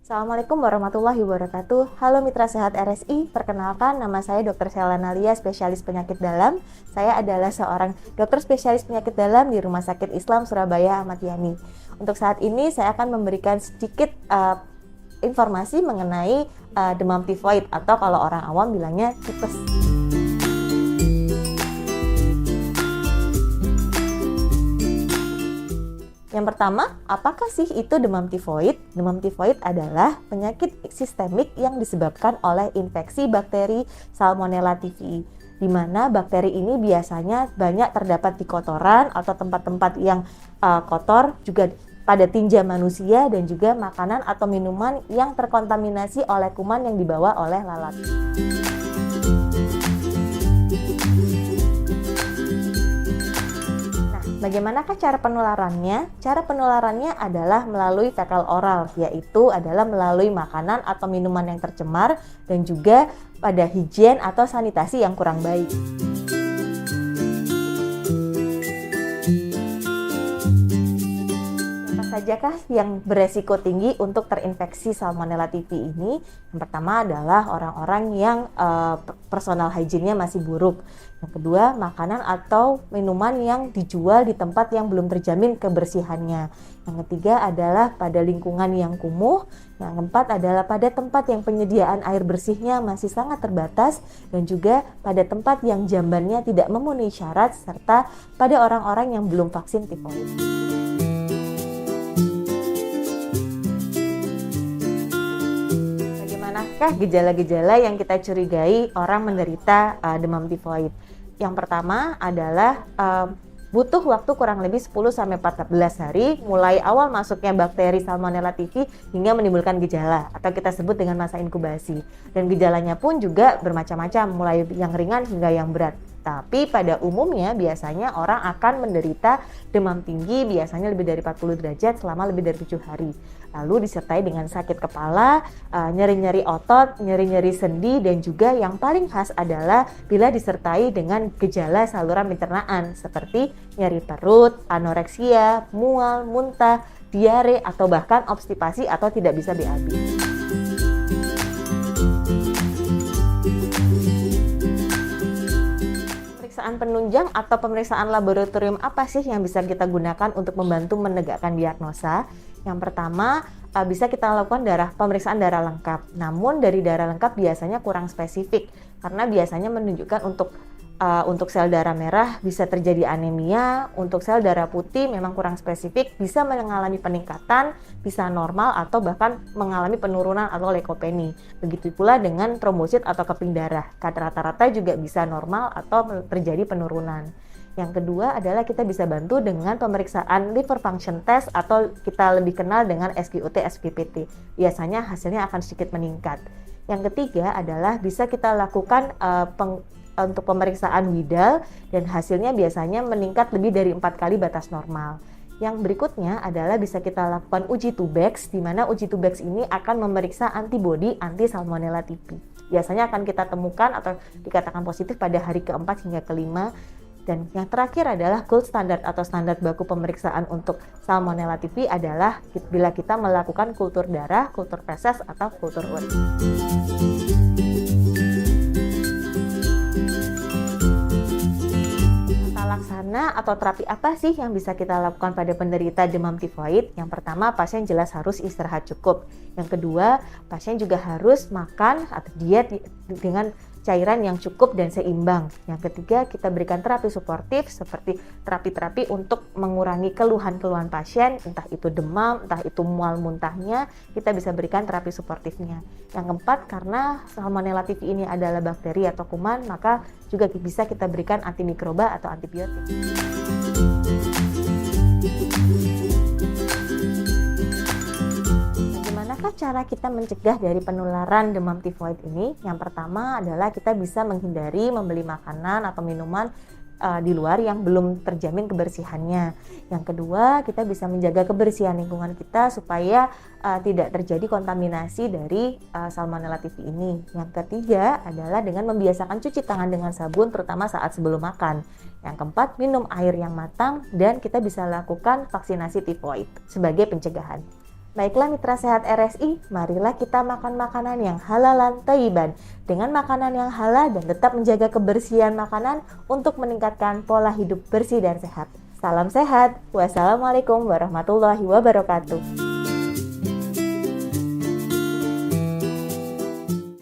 Assalamualaikum warahmatullahi wabarakatuh. Halo Mitra Sehat RSI, perkenalkan nama saya Dr. Sheila Nalia, spesialis penyakit dalam. Saya adalah seorang dokter spesialis penyakit dalam di Rumah Sakit Islam Surabaya Ahmad Yani. Untuk saat ini saya akan memberikan sedikit informasi mengenai demam tifoid atau kalau orang awam bilangnya tipes. Yang pertama, apakah sih itu demam tifoid? Demam tifoid adalah penyakit sistemik yang disebabkan oleh infeksi bakteri Salmonella typhi, di mana bakteri ini biasanya banyak terdapat di kotoran atau tempat-tempat yang kotor, juga pada tinja manusia dan juga makanan atau minuman yang terkontaminasi oleh kuman yang dibawa oleh lalat. Bagaimanakah cara penularannya? Cara penularannya adalah melalui fekal oral, yaitu adalah melalui makanan atau minuman yang tercemar dan juga pada higien atau sanitasi yang kurang baik. Apa sajakah yang beresiko tinggi untuk terinfeksi Salmonella typhi ini? Yang pertama adalah orang-orang yang personal hygiene-nya masih buruk. Yang kedua, makanan atau minuman yang dijual di tempat yang belum terjamin kebersihannya. Yang ketiga adalah pada lingkungan yang kumuh. Yang keempat adalah pada tempat yang penyediaan air bersihnya masih sangat terbatas dan juga pada tempat yang jambannya tidak memenuhi syarat serta pada orang-orang yang belum vaksin tifoid. Bagaimanakah gejala-gejala yang kita curigai orang menderita demam tifoid? Yang pertama adalah butuh waktu kurang lebih 10-14 hari mulai awal masuknya bakteri Salmonella typhi hingga menimbulkan gejala atau kita sebut dengan masa inkubasi. Dan gejalanya pun juga bermacam-macam, mulai yang ringan hingga yang berat. Tapi pada umumnya biasanya orang akan menderita demam tinggi biasanya lebih dari 40 derajat selama lebih dari 7 hari. Lalu disertai dengan sakit kepala, nyeri-nyeri otot, nyeri-nyeri sendi, dan juga yang paling khas adalah bila disertai dengan gejala saluran pencernaan seperti nyeri perut, anoreksia, mual, muntah, diare, atau bahkan obstipasi atau tidak bisa BAB. Pemeriksaan penunjang atau pemeriksaan laboratorium apa sih yang bisa kita gunakan untuk membantu menegakkan diagnosa? Yang pertama, bisa kita lakukan pemeriksaan darah lengkap. Namun dari darah lengkap biasanya kurang spesifik karena biasanya menunjukkan untuk sel darah merah bisa terjadi anemia, untuk sel darah putih memang kurang spesifik, bisa mengalami peningkatan, bisa normal atau bahkan mengalami penurunan atau leukopeni. Begitu pula dengan trombosit atau keping darah, rata-rata juga bisa normal atau terjadi penurunan. Yang kedua adalah kita bisa bantu dengan pemeriksaan liver function test atau kita lebih kenal dengan SGOT/SGPT. Biasanya hasilnya akan sedikit meningkat. Yang ketiga adalah bisa kita lakukan untuk pemeriksaan Widal dan hasilnya biasanya meningkat lebih dari 4 kali batas normal. Yang berikutnya adalah bisa kita lakukan uji Tubex, di mana uji Tubex ini akan memeriksa antibodi anti Salmonella typhi. Biasanya akan kita temukan atau dikatakan positif pada hari ke-4 hingga ke-5. Dan yang terakhir adalah gold standard atau standar baku pemeriksaan untuk Salmonella typhi adalah bila kita melakukan kultur darah, kultur feses, atau kultur urin. Laksana atau terapi apa sih yang bisa kita lakukan pada penderita demam tifoid? Yang pertama, pasien jelas harus istirahat cukup. Yang kedua, pasien juga harus makan atau diet dengan cairan yang cukup dan seimbang. Yang ketiga, kita berikan terapi suportif seperti terapi-terapi untuk mengurangi keluhan-keluhan pasien, entah itu demam, entah itu mual muntahnya, kita bisa berikan terapi suportifnya. Yang keempat, karena Salmonella typhi ini adalah bakteri atau kuman, maka juga bisa kita berikan antimikroba atau antibiotik. Bagaimanakah cara kita mencegah dari penularan demam tifoid ini? Yang pertama adalah kita bisa menghindari membeli makanan atau minuman di luar yang belum terjamin kebersihannya. Yang kedua, kita bisa menjaga kebersihan lingkungan kita supaya tidak terjadi kontaminasi dari Salmonella typhi ini. Yang ketiga adalah dengan membiasakan cuci tangan dengan sabun terutama saat sebelum makan. Yang keempat, minum air yang matang dan kita bisa lakukan vaksinasi tifoid sebagai pencegahan. Baiklah mitra sehat RSI, marilah kita makan makanan yang halalan thayyiban. Dengan makanan yang halal dan tetap menjaga kebersihan makanan untuk meningkatkan pola hidup bersih dan sehat. Salam sehat. Wassalamualaikum warahmatullahi wabarakatuh.